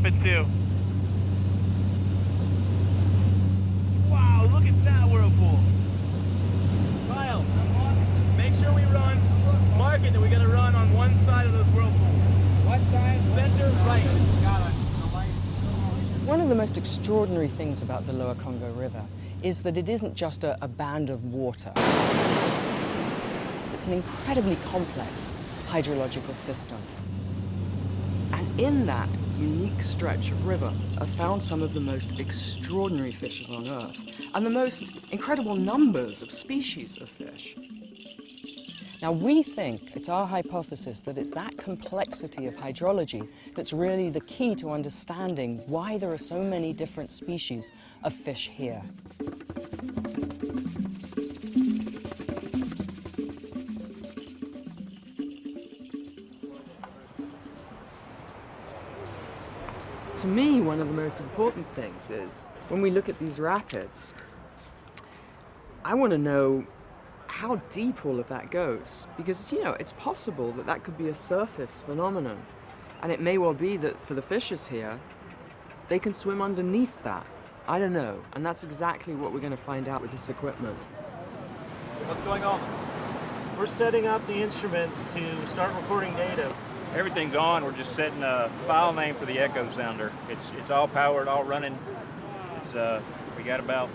it too. Wow, look at that whirlpool. Kyle, make sure we run, mark it that we're gonna run on one side of those whirlpools. What side? Center right. Got it. One of the most extraordinary things about the Lower Congo River is that it isn't just a band of water. It's an incredibly complex hydrological system. And in that unique stretch of river are found some of the most extraordinary fishes on Earth and the most incredible numbers of species of fish. Now, we think, it's our hypothesis, that it's that complexity of hydrology that's really the key to understanding why there are so many different species of fish here. To me, one of the most important things is, when we look at these rapids, I want to know how deep all of that goes. Because, you know, it's possible that that could be a surface phenomenon. And it may well be that for the fishes here, they can swim underneath that. I don't know. And that's exactly what we're going to find out with this equipment. What's going on? We're setting up the instruments to start recording data. Everything's on. We're just setting a file name for the echo sounder. It's all powered, all running. It's we got about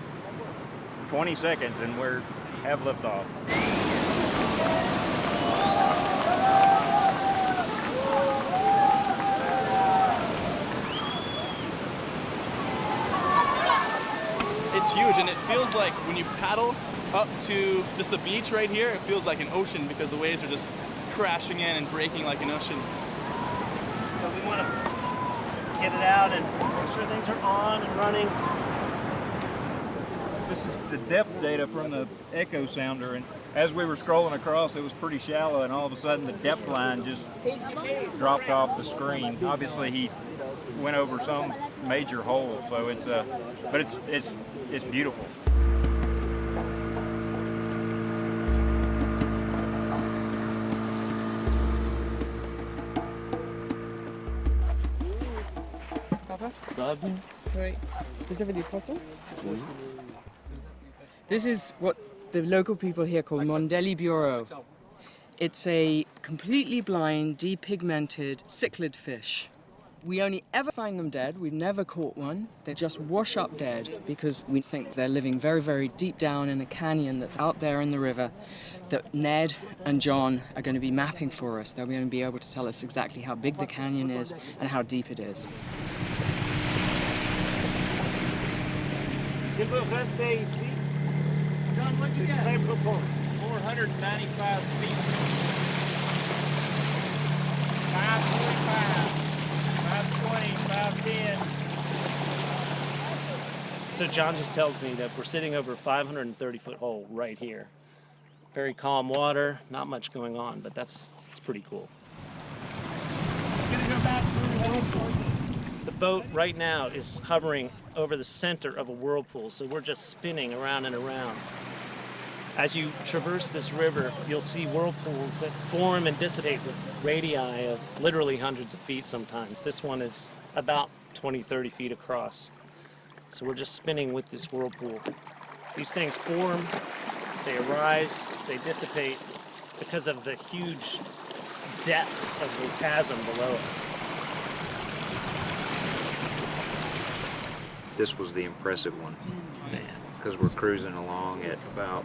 20 seconds and we're have liftoff. It's huge, and it feels like when you paddle up to just the beach right here, it feels like an ocean because the waves are just crashing in and breaking like an ocean. So we want to get it out and make sure things are on and running. This is the depth data from the echo sounder, and as we were scrolling across, it was pretty shallow, and all of a sudden the depth line just dropped off the screen. Obviously, he went over some major hole, so it's but it's beautiful. Papa? Right. Is everything possible? This is what the local people here call Mondeli Bureau. It's a completely blind, depigmented cichlid fish. We only ever find them dead. We've never caught one. They just wash up dead because we think they're living very, very deep down in a canyon that's out there in the river that Ned and John are going to be mapping for us. They're going to be able to tell us exactly how big the canyon is and how deep it is. Give us rest day, you see? John, what'd you get? 495 feet. 545, 520, 510. So John just tells me that we're sitting over a 530-foot hole right here. Very calm water, not much going on, but it's pretty cool. It's gonna go back through the whirlpool. The boat right now is hovering over the center of a whirlpool, so we're just spinning around and around. As you traverse this river, you'll see whirlpools that form and dissipate with radii of literally hundreds of feet sometimes. This one is about 20, 30 feet across. So we're just spinning with this whirlpool. These things form, they arise, they dissipate because of the huge depth of the chasm below us. This was the impressive one, because we're cruising along at about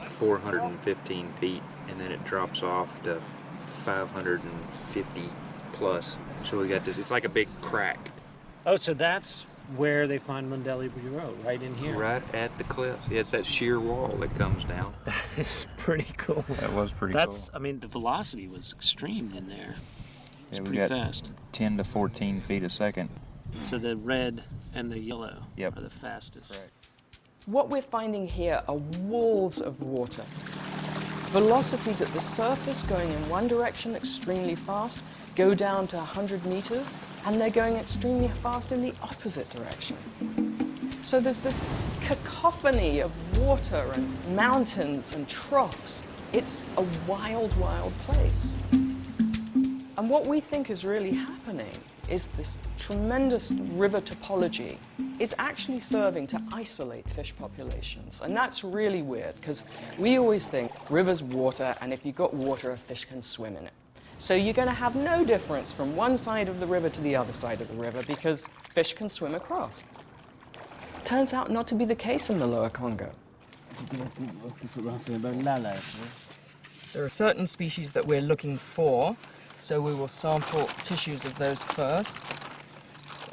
415 feet, and then it drops off to 550 plus. So we got this, it's like a big crack. Oh, so that's where they find Mondeli Bureau, right in here? Right at the cliff. Yeah, it's that sheer wall that comes down. That is pretty cool. That was pretty cool. I mean, the velocity was extreme in there. It's we pretty got fast. 10 to 14 feet a second. So the red and the yellow Yep. are the fastest. Right. What we're finding here are walls of water. Velocities at the surface going in one direction extremely fast, go down to 100 meters, and they're going extremely fast in the opposite direction. So there's this cacophony of water and mountains and troughs. It's a wild, wild place. And what we think is really happening is this tremendous river topology is actually serving to isolate fish populations. And that's really weird, because we always think river's water, and if you've got water, a fish can swim in it. So you're going to have no difference from one side of the river to the other side of the river, because fish can swim across. Turns out not to be the case in the Lower Congo. There are certain species that we're looking for, so we will sample tissues of those first.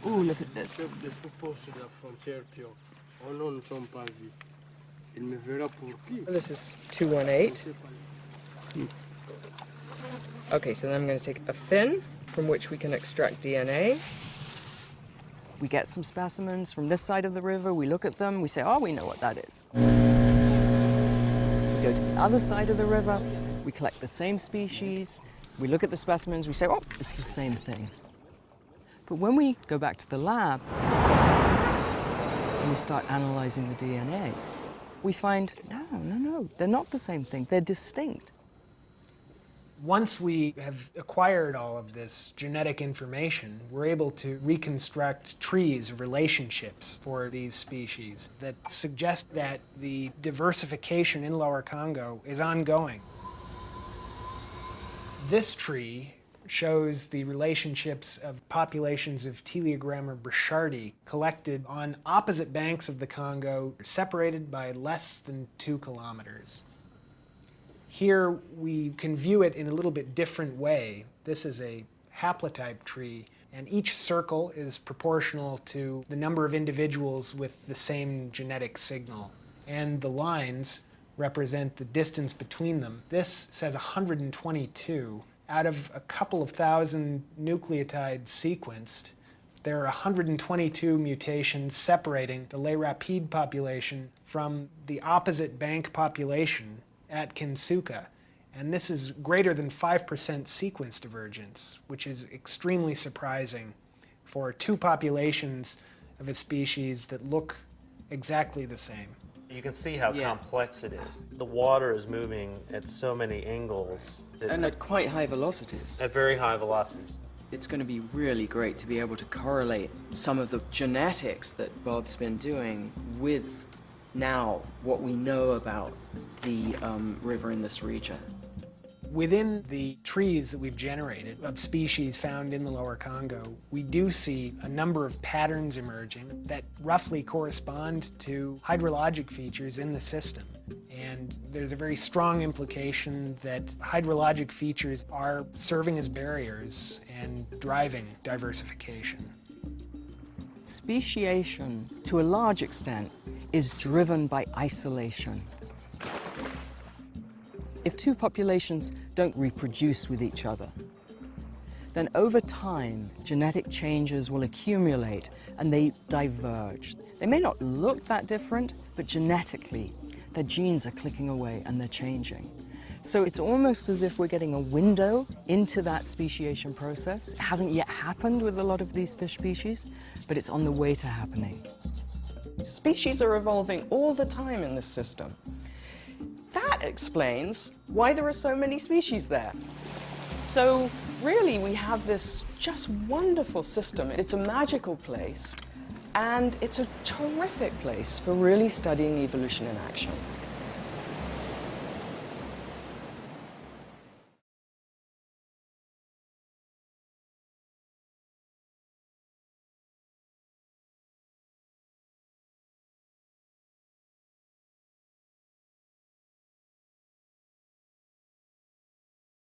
Ooh, look at this. This is 218. Okay, so then I'm going to take a fin from which we can extract DNA. We get some specimens from this side of the river, we look at them, we say, oh, we know what that is. We go to the other side of the river, we collect the same species, we look at the specimens, we say, oh, it's the same thing. But when we go back to the lab and we start analyzing the DNA, we find, no, they're not the same thing, they're distinct. Once we have acquired all of this genetic information, we're able to reconstruct trees of relationships for these species that suggest that the diversification in Lower Congo is ongoing. This tree shows the relationships of populations of Teleogramma burchardi collected on opposite banks of the Congo, separated by less than 2 kilometers. Here we can view it in a little bit different way. This is a haplotype tree, and each circle is proportional to the number of individuals with the same genetic signal. And the lines represent the distance between them. This says 122. Out of a couple of thousand nucleotides sequenced, there are 122 mutations separating the Les Rapides population from the opposite bank population at Kinsuka. And this is greater than 5% sequence divergence, which is extremely surprising for 2 populations of a species that look exactly the same. You can see how complex it is. The water is moving at so many angles. And at quite high velocities. At very high velocities. It's going to be really great to be able to correlate some of the genetics that Bob's been doing with now what we know about the river in this region. Within the trees that we've generated of species found in the Lower Congo, we do see a number of patterns emerging that roughly correspond to hydrologic features in the system. And there's a very strong implication that hydrologic features are serving as barriers and driving diversification. Speciation, to a large extent, is driven by isolation. If 2 populations don't reproduce with each other, then over time, genetic changes will accumulate and they diverge. They may not look that different, but genetically, their genes are clicking away and they're changing. So it's almost as if we're getting a window into that speciation process. It hasn't yet happened with a lot of these fish species, but it's on the way to happening. Species are evolving all the time in this system. That explains why there are so many species there. So really, we have this just wonderful system. It's a magical place, and it's a terrific place for really studying evolution in action.